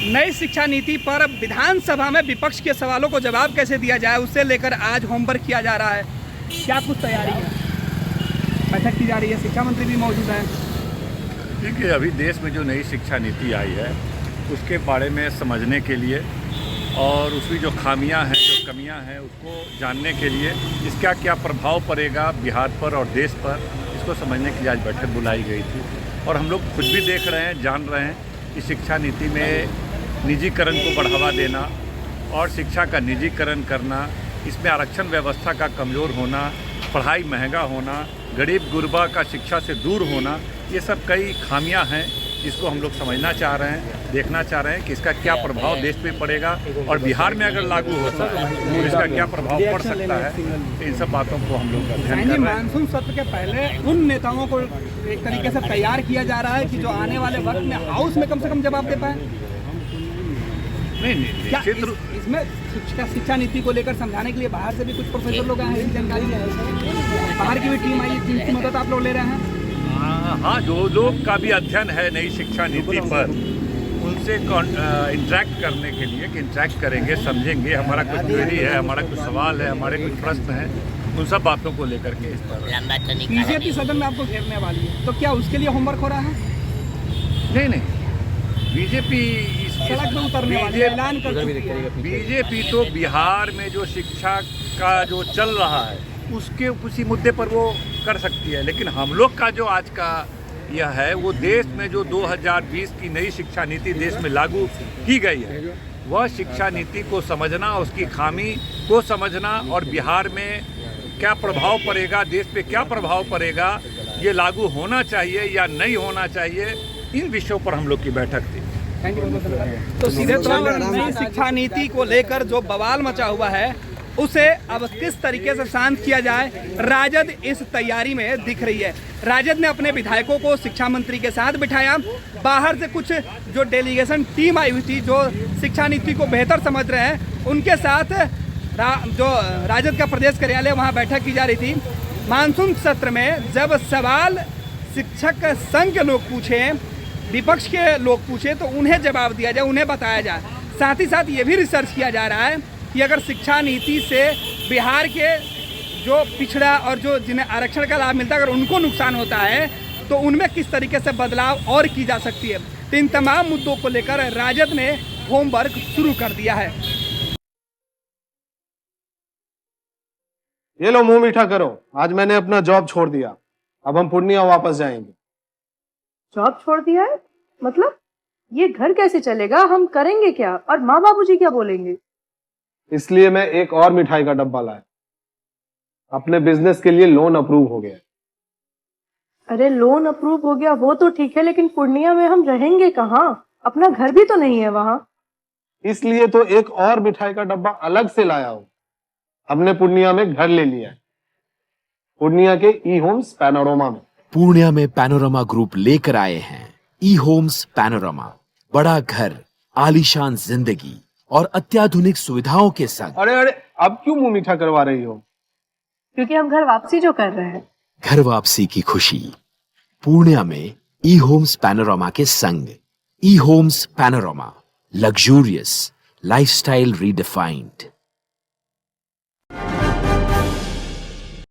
नई शिक्षा नीति पर विधानसभा में विपक्ष के सवालों को जवाब कैसे दिया जाए, उससे लेकर आज होमवर्क किया जा रहा है। क्या कुछ तैयारी है? बैठक की जा रही है, शिक्षा मंत्री भी मौजूद हैं। देखिए, अभी देश में जो नई शिक्षा नीति आई है उसके बारे में समझने के लिए और उसकी जो खामियां हैं, जो कमियां हैं, उसको जानने के लिए इसका क्या प्रभाव पड़ेगा बिहार पर और देश पर, इसको समझने के लिए आज बैठक बुलाई गई थी। और हम लोग खुद भी देख रहे हैं, जान रहे हैं कि शिक्षा नीति में निजीकरण को बढ़ावा देना और शिक्षा का निजीकरण करना, इसमें आरक्षण व्यवस्था का कमज़ोर होना, पढ़ाई महंगा होना, गरीब गुरबा का शिक्षा से दूर होना, ये सब कई खामियां हैं जिसको हम लोग समझना चाह रहे हैं, देखना चाह रहे हैं कि इसका क्या प्रभाव देश पे पड़ेगा और बिहार में अगर लागू होता है तो इसका क्या प्रभाव पड़ सकता है। इन सब बातों को हम लोग ध्यान कर रहे हैं। मानसून सत्र के पहले उन नेताओं को एक तरीके से तैयार किया जा रहा है कि जो आने वाले वक्त में हाउस में कम से कम जवाब दे पाए। नहीं, इसमें शिक्षा नीति को लेकर समझाने के लिए बाहर से भी कुछ प्रोफेसर लोग आए हैं, जानकारी है, बाहर की भी टीम आई है, जिनकी मदद आप लोग ले रहे हैं। हाँ, जो लोग का भी अध्ययन है नई शिक्षा नीति पर, उनसे इंटरेक्ट करने के लिए कि इंटरेक्ट करेंगे, समझेंगे, हमारा कुछ क्वेरी है, हमारा कुछ सवाल है, हमारे कुछ प्रश्न हैं, उन सब बातों को लेकर के इस पर बीजेपी सदन में आपको घेरने वाली है, तो क्या उसके लिए होमवर्क हो रहा है? नहीं, बीजेपी सड़क पर उतरने वाली है, ऐलान कर चुकी है। बीजेपी तो बिहार में जो शिक्षा का जो चल रहा है उसके उसी मुद्दे पर वो कर सकती है, लेकिन हम लोग का जो आज का यह है वो देश में जो 2020 की नई शिक्षा नीति देश में लागू की गई है, वह शिक्षा नीति को समझना, उसकी खामी को समझना और बिहार में क्या प्रभाव पड़ेगा, देश पे क्या प्रभाव पड़ेगा, ये लागू होना चाहिए या नहीं होना चाहिए, इन विषयों पर हम लोग की बैठक थी। तो सीधे तौर पर नई शिक्षा नीति को लेकर जो बवाल मचा हुआ है उसे अब किस तरीके से शांत किया जाए, राजद इस तैयारी में दिख रही है। राजद ने अपने विधायकों को शिक्षा मंत्री के साथ बिठाया, बाहर से कुछ जो डेलीगेशन टीम आई हुई थी जो शिक्षा नीति को बेहतर समझ रहे हैं, उनके साथ जो राजद का प्रदेश कार्यालय वहां बैठक की जा रही थी। मानसून सत्र में जब सवाल शिक्षक संघ के लोग पूछे, विपक्ष के लोग पूछे, तो उन्हें जवाब दिया जाए, उन्हें बताया जाए। साथ ही साथ ये भी रिसर्च किया जा रहा है कि अगर शिक्षा नीति से बिहार के जो पिछड़ा और जो जिन्हें आरक्षण का लाभ मिलता है, अगर उनको नुकसान होता है तो उनमें किस तरीके से बदलाव और की जा सकती है। तो इन तमाम मुद्दों को लेकर राजद ने होमवर्क शुरू कर दिया है। ये लो, मुंह मीठा करो, आज मैंने अपना जॉब छोड़ दिया, अब हम पूर्णिया वापस जाएंगे। जॉब छोड़ दिया है? मतलब ये घर कैसे चलेगा, हम करेंगे क्या, और माँ बाबूजी क्या बोलेंगे? इसलिए मैं एक और मिठाई का डब्बा लाया, अपने बिजनेस के लिए लोन अप्रूव हो गया। अरे लोन अप्रूव हो गया वो तो ठीक है, लेकिन पूर्णिया में हम रहेंगे कहाँ? अपना घर भी तो नहीं है वहाँ। इसलिए तो एक और मिठाई का डब्बा अलग से लाया हूँ, हमने पूर्णिया में घर ले लिया है, पूर्णिया के ई होम्स पैनोरमा में। पूर्णिया में पैनोरमा ग्रुप लेकर आए हैं ई होम्स पैनोरमा, बड़ा घर, आलीशान जिंदगी और अत्याधुनिक सुविधाओं के संग। अरे अब क्यों मुंह मीठा करवा रही हो? क्योंकि हम घर वापसी जो कर रहे हैं। घर वापसी की खुशी पूर्णिया में ई होम्स पैनोरमा के संग। E homes panorama, luxurious lifestyle redefined.